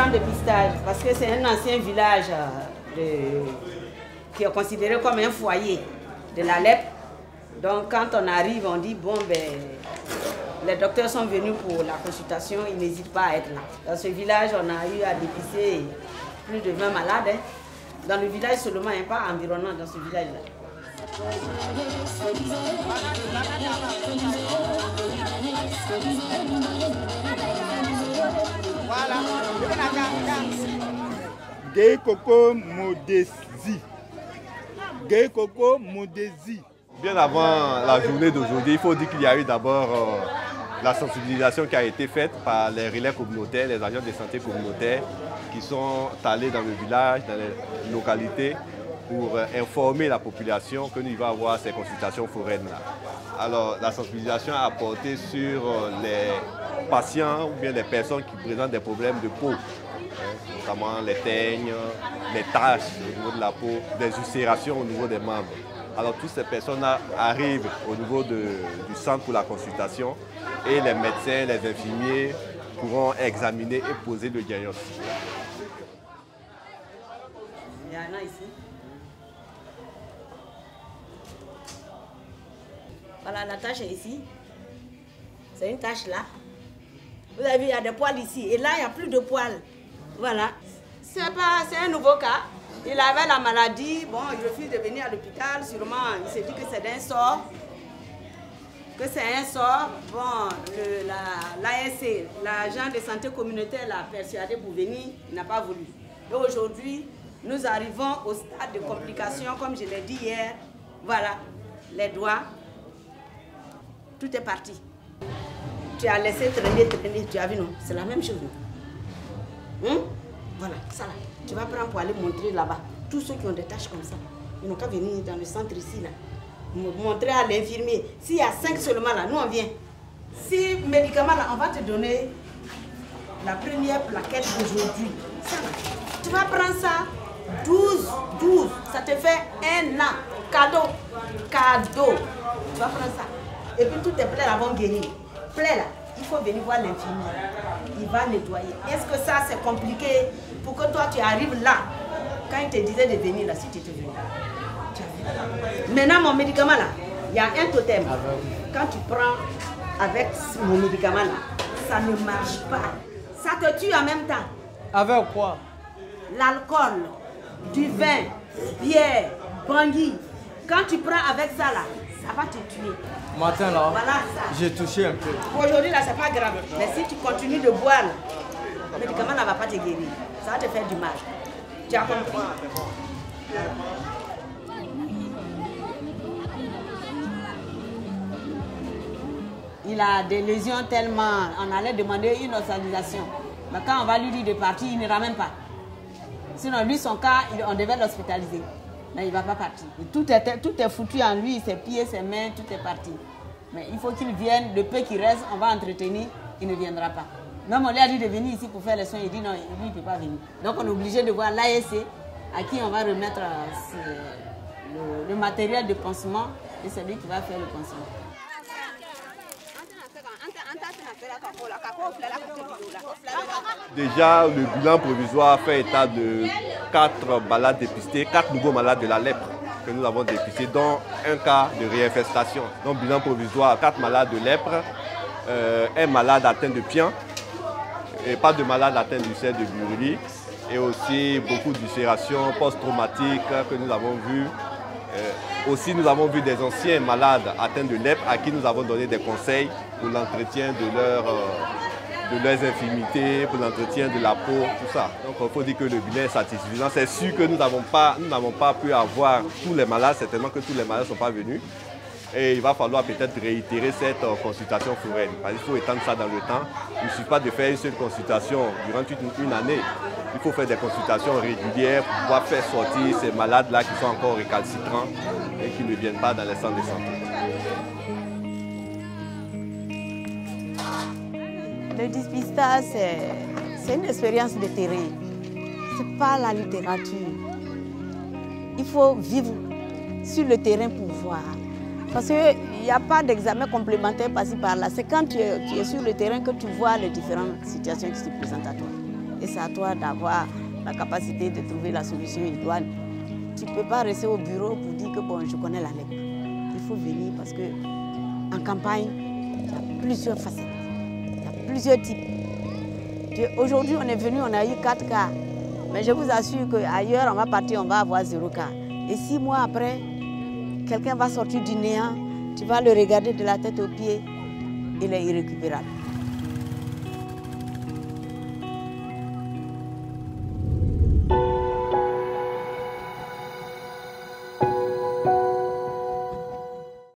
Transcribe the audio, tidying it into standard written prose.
grand dépistage parce que c'est un ancien village qui est considéré comme un foyer de la lèpre. Donc quand on arrive, on dit bon ben les docteurs sont venus pour la consultation, ils n'hésitent pas à être là. Dans ce village, on a eu à dépister plus de 20 malades. Hein. Dans le village seulement, hein, pas environnant dans ce village-là. Gay Coco Modésie. Gay Coco Modésie. Bien avant la journée d'aujourd'hui, il faut dire qu'il y a eu d'abord la sensibilisation qui a été faite par les relais communautaires, les agents de santé communautaires qui sont allés dans le village, dans les localités pour informer la population que nous allons avoir ces consultations foraines-là. Alors la sensibilisation a porté sur les patients ou bien les personnes qui présentent des problèmes de peau, notamment les teignes, les taches au niveau de la peau, des ulcérations au niveau des membres. Alors toutes ces personnes arrivent au niveau du centre pour la consultation et les médecins, les infirmiers pourront examiner et poser le diagnostic. Il y en a ici. Voilà, la tâche est ici. C'est une tâche là. Vous avez vu, il y a des poils ici. Et là, il n'y a plus de poils. Voilà. C'est un nouveau cas. Il avait la maladie. Bon, il refuse de venir à l'hôpital. Sûrement, il s'est dit que c'est d'un sort. Que c'est un sort. Bon, l'ASC, l'agent de santé communautaire, l'a persuadé pour venir. Il n'a pas voulu. Et aujourd'hui, nous arrivons au stade de complications, comme je l'ai dit hier. Voilà, les doigts. Tout est parti. Tu as laissé traîner, tu as vu, non? C'est la même chose. Voilà, ça là. Tu vas prendre pour aller montrer là-bas. Tous ceux qui ont des tâches comme ça, ils n'ont qu'à venir dans le centre ici, là. Montrer à l'infirmier. S'il y a 5 seulement là, nous on vient. Si médicament là, on va te donner la première plaquette d'aujourd'hui. Tu vas prendre ça, 12, ça te fait 1 an. Cadeau. Tu vas prendre ça. Et puis tous tes plaies là vont guérir. Plaies là, il faut venir voir l'infirmier. Il va nettoyer. Est-ce que ça c'est compliqué pour que toi tu arrives là? Quand il te disait de venir là, si tu te venu. Maintenant mon médicament là, il y a un totem. Quand tu prends avec mon médicament là, ça ne marche pas. Ça te tue en même temps. Avec quoi? L'alcool, du vin, bière, bangui. Quand tu prends avec ça là, ça va te tuer. Matin là, voilà, j'ai touché un peu. Aujourd'hui là, c'est pas grave. Mais si tu continues de boire, le médicament ne va pas te guérir. Ça va te faire du mal. Tu as compris? Il a des lésions tellement... On allait demander une hospitalisation. Mais quand on va lui dire de partir, il ne ramène pas. Sinon, lui, son cas, on devait l'hospitaliser. Mais il ne va pas partir. Et tout est foutu en lui, ses pieds, ses mains, tout est parti. Mais il faut qu'il vienne, le peu qui reste, on va entretenir, il ne viendra pas. Même on lui a dit de venir ici pour faire les soins, il dit non, lui, il ne peut pas venir. Donc on est obligé de voir l'ASC à qui on va remettre le matériel de pansement et c'est lui qui va faire le pansement. Déjà, le bilan provisoire fait état de 4 malades dépistés, 4 nouveaux malades de la lèpre que nous avons dépistés, dont un cas de réinfestation. Donc, bilan provisoire, 4 malades de lèpre, un malade atteint de pian, et pas de malade atteint d'ulcère de Buruli, et aussi beaucoup d'ulcérations post-traumatiques que nous avons vues. Aussi, nous avons vu des anciens malades atteints de lèpre à qui nous avons donné des conseils pour l'entretien de leurs infirmités, pour l'entretien de la peau, tout ça. Donc, il faut dire que le bilan est satisfaisant. C'est sûr que nous n'avons pas pu avoir tous les malades, certainement que tous les malades ne sont pas venus. Et il va falloir peut-être réitérer cette consultation foraine. Parce qu'il faut étendre ça dans le temps. Il ne suffit pas de faire une seule consultation durant toute une année. Il faut faire des consultations régulières pour pouvoir faire sortir ces malades-là qui sont encore récalcitrants et qui ne viennent pas dans les centres de santé. Le dépistage, c'est une expérience de terrain. Ce n'est pas la littérature. Il faut vivre sur le terrain pour voir. Parce qu'il n'y a pas d'examen complémentaire par-ci par-là. C'est quand tu es sur le terrain que tu vois les différentes situations qui se présentent à toi. Et c'est à toi d'avoir la capacité de trouver la solution idoine. Tu ne peux pas rester au bureau pour dire que bon, je connais la lèpre. Il faut venir parce qu'en campagne, il y a plusieurs facettes, il y a plusieurs types. Aujourd'hui, on est venu, on a eu 4 cas. Mais je vous assure qu'ailleurs, on va partir, on va avoir 0 cas. Et 6 mois après, quelqu'un va sortir du néant, tu vas le regarder de la tête aux pieds, il est irrécupérable.